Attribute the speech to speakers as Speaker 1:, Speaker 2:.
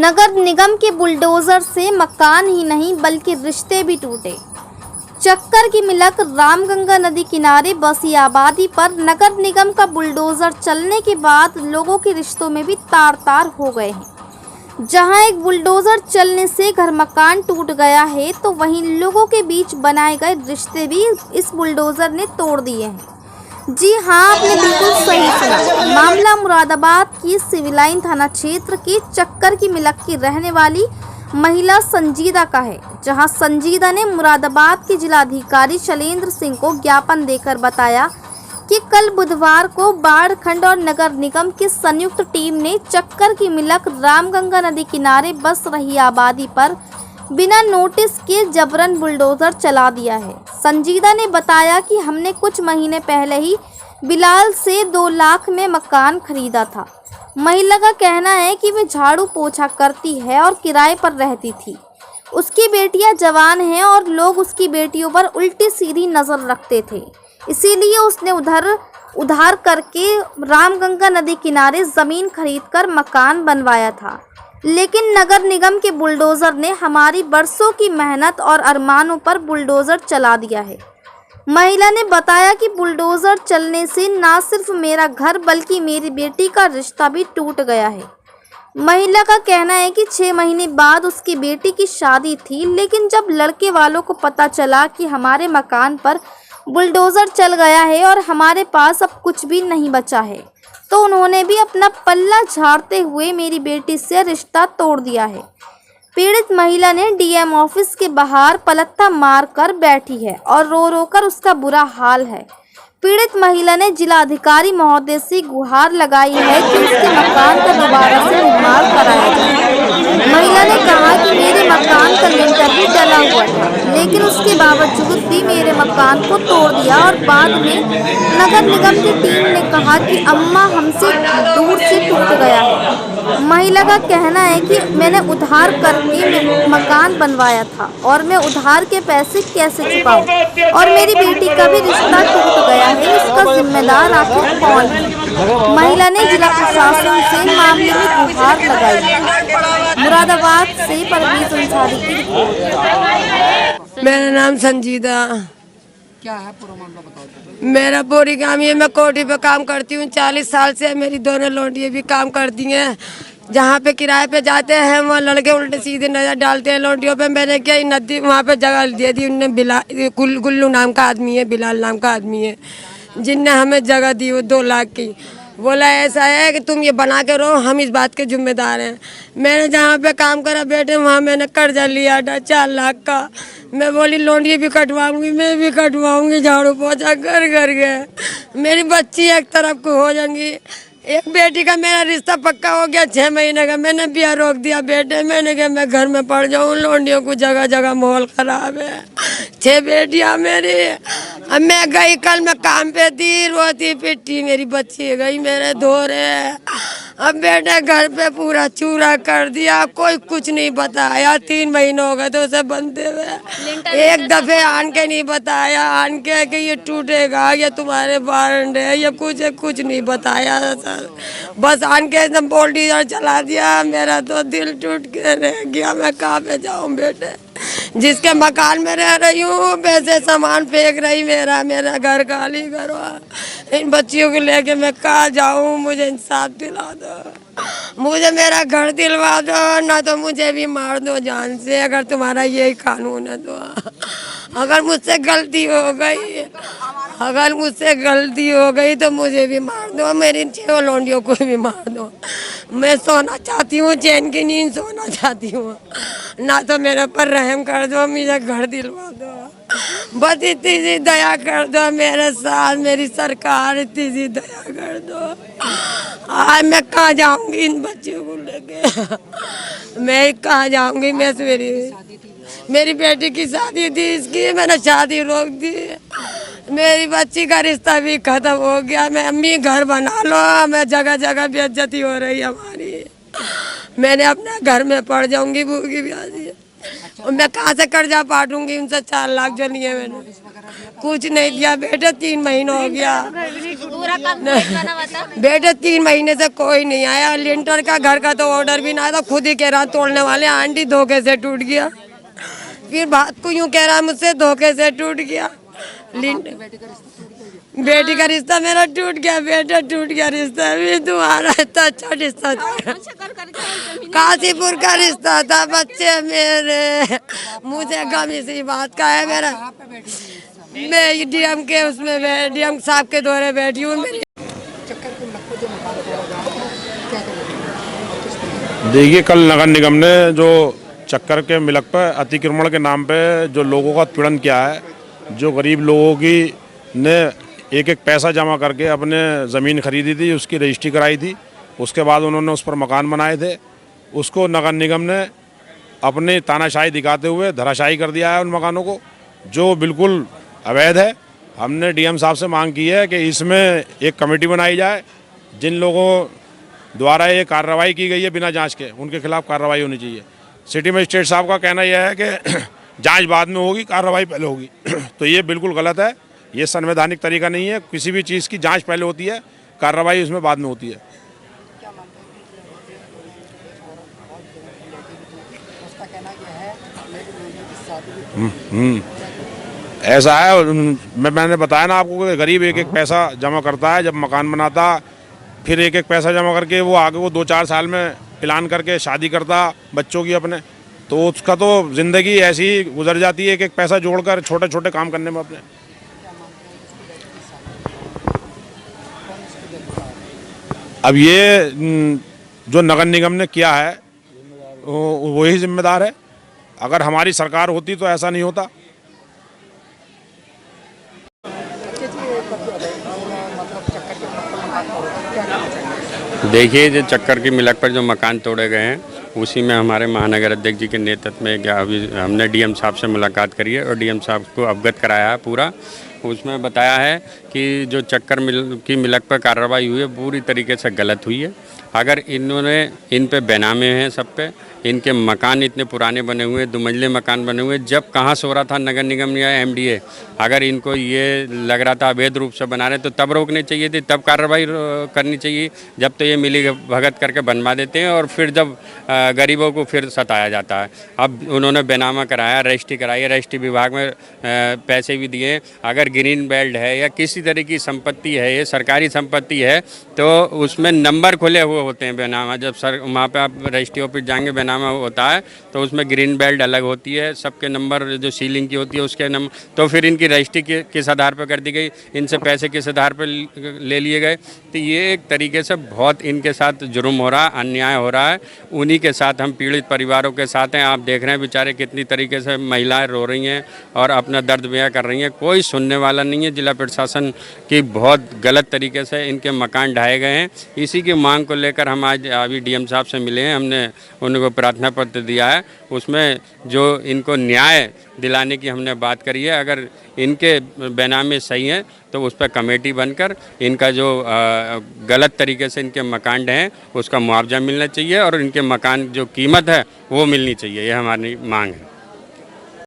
Speaker 1: नगर निगम के बुलडोजर से मकान ही नहीं बल्कि रिश्ते भी टूटे। चक्कर की मिलक रामगंगा नदी किनारे बसी आबादी पर नगर निगम का बुलडोजर चलने के बाद लोगों के रिश्तों में भी तार तार हो गए हैं। जहां एक बुलडोजर चलने से घर मकान टूट गया है, तो वहीं लोगों के बीच बनाए गए रिश्ते भी इस बुलडोजर ने तोड़ दिए हैं। जी हाँ, आपने बिल्कुल सही सुना। मामला मुरादाबाद की सिविल लाइन थाना क्षेत्र के चक्कर की मिलक की रहने वाली महिला संजीदा का है, जहां संजीदा ने मुरादाबाद के जिलाधिकारी शैलेंद्र सिंह को ज्ञापन देकर बताया कि कल बुधवार को बाढ़ खंड और नगर निगम की संयुक्त टीम ने चक्कर की मिलक रामगंगा नदी किनारे बस रही आबादी पर बिना नोटिस के जबरन बुलडोजर चला दिया है। संजीदा ने बताया कि हमने कुछ महीने पहले ही बिलाल से 2 लाख में मकान खरीदा था। महिला का कहना है कि वे झाड़ू पोछा करती है और किराए पर रहती थी। उसकी बेटियां जवान हैं और लोग उसकी बेटियों पर उल्टी सीधी नज़र रखते थे, इसीलिए उसने उधार करके रामगंगा नदी किनारे ज़मीन खरीदकर मकान बनवाया था। लेकिन नगर निगम के बुलडोज़र ने हमारी बरसों की मेहनत और अरमानों पर बुलडोज़र चला दिया है। महिला ने बताया कि बुलडोज़र चलने से न सिर्फ मेरा घर बल्कि मेरी बेटी का रिश्ता भी टूट गया है। महिला का कहना है कि 6 महीने बाद उसकी बेटी की शादी थी, लेकिन जब लड़के वालों को पता चला कि हमारे मकान पर बुलडोज़र चल गया है और हमारे पास अब कुछ भी नहीं बचा है, तो उन्होंने भी अपना पल्ला झाड़ते हुए मेरी बेटी से रिश्ता तोड़ दिया है। पीड़ित महिला ने डीएम ऑफिस के बाहर पलत्ता मार कर बैठी है और रो रो कर उसका बुरा हाल है। पीड़ित महिला ने जिलाधिकारी महोदय से गुहार लगाई है कि उसके मकान का दोबारा से निर्माण कराया जाए। महिला ने कहा कि मेरे मकान का लिंटर भी डला हुआ था, लेकिन उसके बावजूद भी मेरे मकान को तोड़ दिया और बाद में नगर निगम की टीम ने कहा कि अम्मा हमसे दूर से टूट गया है। महिला का कहना है कि मैंने उधार करके मकान बनवाया था और मैं उधार के पैसे कैसे चुकाऊं, और मेरी बेटी का भी रिश्ता टूट गया है, इसका जिम्मेदार आखिर कौन है। महिला ने जिला प्रशासन से मामले में गुहार लगाई। मुरादाबाद से परवीज अंसारी की रिपोर्ट।
Speaker 2: मेरा नाम संजीदा।
Speaker 3: क्या है पूरा मामला बताओ।
Speaker 2: मेरा बोरी काम है, मैं कोठी पे काम करती हूँ। 40 साल से मेरी दोनों लौंडियाँ भी काम करती हैं। जहाँ पे किराए पे जाते हैं वहाँ लड़के उल्टे सीधे नजर डालते हैं लौंडियों पे। मैंने क्या नदी वहाँ पे जगह दे दी उनने। गुल्लू नाम का आदमी है, बिलाल नाम का आदमी है, जिनने हमें जगह दी वो 2 लाख की। बोला ऐसा है कि तुम ये बना के रहो, हम इस बात के जिम्मेदार हैं। मैंने जहाँ पे काम करा बेटे वहाँ मैंने कर्जा लिया था 4 लाख का। मैं बोली लौंडी भी कटवाऊंगी, मैं भी कटवाऊंगी, झाड़ू पोछा कर गए। मेरी बच्ची एक तरफ को हो जाएंगी। एक बेटी का मेरा रिश्ता पक्का हो गया 6 महीने का। मैंने ब्याह रोक दिया बेटे। मैंने कहा मैं घर में पड़ जाऊँ, लौंडियों को जगह जगह माहौल खराब है। 6 बेटियाँ मेरी। अब मैं गई कल मैं काम पे थी, रोती पिट्टी मेरी बच्ची गई मेरे धोरे। अब बेटे घर पे पूरा चूरा कर दिया, कोई कुछ नहीं बताया। 3 महीने हो गए तो उसे बनते हुए। एक दफे आन के नहीं बताया, आन के कि ये टूटेगा, ये तुम्हारे वारंट है, ये कुछ नहीं बताया सर। बस आन के एकदम बुलडोजर चला दिया। मेरा तो दिल टूट के रह गया। मैं कहाँ पे जाऊँ बेटे। जिसके मकान में रह रही हूँ पैसे सामान फेंक रही, मेरा घर खाली करो। इन बच्चियों को लेके मैं कहाँ जाऊँ। मुझे इंसाफ दिला दो, मुझे मेरा घर दिलवा दो, ना तो मुझे भी मार दो जान से, अगर तुम्हारा यही कानून है तो। अगर मुझसे गलती हो गई तो मुझे भी मार दो, मेरी 6 लौंडियों को भी मार दो। मैं सोना चाहती हूँ, चैन की नींद सोना चाहती हूँ, ना तो मेरे पर रहम कर दो, मुझे घर दिलवा दो। बस इतनी सी दया कर दो मेरे साथ, मेरी सरकार इतनी सी दया कर दो। आज मैं कहाँ जाऊँगी इन बच्चियों को लेके। मैं कहाँ जाऊँगी। मेरी बेटी की शादी थी, इसकी मैंने शादी रोक दी। मेरी बच्ची का रिश्ता भी खत्म हो गया। मैं अम्मी घर बना लो, मैं जगह जगह बेइज्जती हो रही है हमारी। मैंने अपने घर में पड़ जाऊंगी भूखी प्यासी। और मैं कहाँ से कर्जा पाटूंगी उनसे 4 लाख जो लिए मैंने। कुछ नहीं दिया बेटे, 3 महीने हो गया। बेटे 3 महीने से कोई नहीं आया। लिंटर का घर का तो ऑर्डर भी ना आया था, खुद ही कह रहा तोड़ने वाले, आंटी धोखे से टूट गया। फिर बात को यूं कह रहा मुझसे धोखे से टूट गया। बेटी का रिश्ता मेरा टूट गया, बेटा टूट गया रिश्ता। अभी तुम्हारा इतना अच्छा रिश्ता था, काशीपुर का रिश्ता था, बच्चे मेरे। मुझे गम इसी बात का है। मेरा मैं डीएम के उसमें डीएम साहब के दौरे बैठी हूँ।
Speaker 4: देखिए, कल नगर निगम ने जो चक्कर के मिलक पर अतिक्रमण के नाम पे जो लोगों का पीड़न किया है, जो गरीब लोगों की ने एक एक पैसा जमा करके अपने ज़मीन खरीदी थी, उसकी रजिस्ट्री कराई थी, उसके बाद उन्होंने उस पर मकान बनाए थे, उसको नगर निगम ने अपनी तानाशाही दिखाते हुए धराशायी कर दिया है उन मकानों को, जो बिल्कुल अवैध है। हमने डीएम साहब से मांग की है कि इसमें एक कमेटी बनाई जाए। जिन लोगों द्वारा ये कार्रवाई की गई है बिना जांच के, उनके खिलाफ कार्रवाई होनी चाहिए। सिटी मजिस्ट्रेट साहब का कहना यह है कि जांच बाद में होगी, कार्रवाई पहले होगी। तो ये बिल्कुल गलत है, ये संवैधानिक तरीका नहीं है। किसी भी चीज़ की जांच पहले होती है, कार्रवाई उसमें बाद में होती है। ऐसा है, मैंने बताया ना आपको कि गरीब एक एक पैसा जमा करता है, जब मकान बनाता फिर एक एक पैसा जमा करके वो आगे वो 2-4 साल में प्लान करके शादी करता बच्चों की अपने, तो उसका तो ज़िंदगी ऐसी ही गुजर जाती है, एक एक पैसा जोड़कर छोटे छोटे काम करने में अपने। अब ये जो नगर निगम ने किया है वही जिम्मेदार है। अगर हमारी सरकार होती तो ऐसा नहीं होता।
Speaker 5: देखिए, जो चक्कर की मिलक पर जो मकान तोड़े गए हैं, उसी में हमारे महानगर अध्यक्ष जी के नेतृत्व में अभी हमने डीएम साहब से मुलाकात करी है और डीएम साहब को अवगत कराया है पूरा। उसमें बताया है कि जो चक्कर की मिलक पर कार्रवाई हुई है पूरी तरीके से गलत हुई है। अगर इन्होंने इन पे बेनामे हैं, सब पे इनके मकान इतने पुराने बने हुए, 2 मंजिले मकान बने हुए, जब कहाँ से हो रहा था नगर निगम या एमडीए, अगर इनको ये लग रहा था अवैध रूप से बना रहे तो तब रोकनी चाहिए थी, तब कार्रवाई करनी चाहिए। जब तो ये मिली भगत करके बनवा देते हैं और फिर जब गरीबों को फिर सताया जाता है। अब उन्होंने बेनामा कराया, रजिस्ट्री कराई है, रजिस्ट्री विभाग में पैसे भी दिए। अगर ग्रीन बेल्ट है या किसी तरह की संपत्ति है, ये सरकारी संपत्ति है, तो उसमें नंबर खुले हुए होते हैं बेनामा। जब सर वहाँ पे आप रजिस्ट्री ऑफिस जाएंगे, बेनामा होता है तो उसमें ग्रीन बेल्ट अलग होती है, सबके नंबर जो सीलिंग की होती है उसके नंबर। तो फिर इनकी रजिस्ट्री किस आधार पर कर दी गई, इनसे पैसे किस आधार पर ले लिए गए। तो ये एक तरीके से बहुत इनके साथ जुर्म हो रहा है, अन्याय हो रहा है। उन्हीं के साथ हम पीड़ित परिवारों के साथ हैं। आप देख रहे हैं बेचारे कितनी तरीके से महिलाएं रो रही हैं और अपना दर्द बयां कर रही हैं, कोई सुनने वाला नहीं है। जिला प्रशासन की बहुत गलत तरीके से इनके मकान ढाए गए हैं। इसी की मांग को लेकर हम आज अभी डीएम साहब से मिले हैं, हमने उनको प्रार्थना पत्र दिया है। उसमें जो इनको न्याय दिलाने की हमने बात करी है। अगर इनके बेनामे सही हैं तो उस पर कमेटी बनकर इनका जो गलत तरीके से इनके मकान हैं उसका मुआवजा मिलना चाहिए और इनके मकान जो कीमत है वो मिलनी चाहिए, ये हमारी मांग है।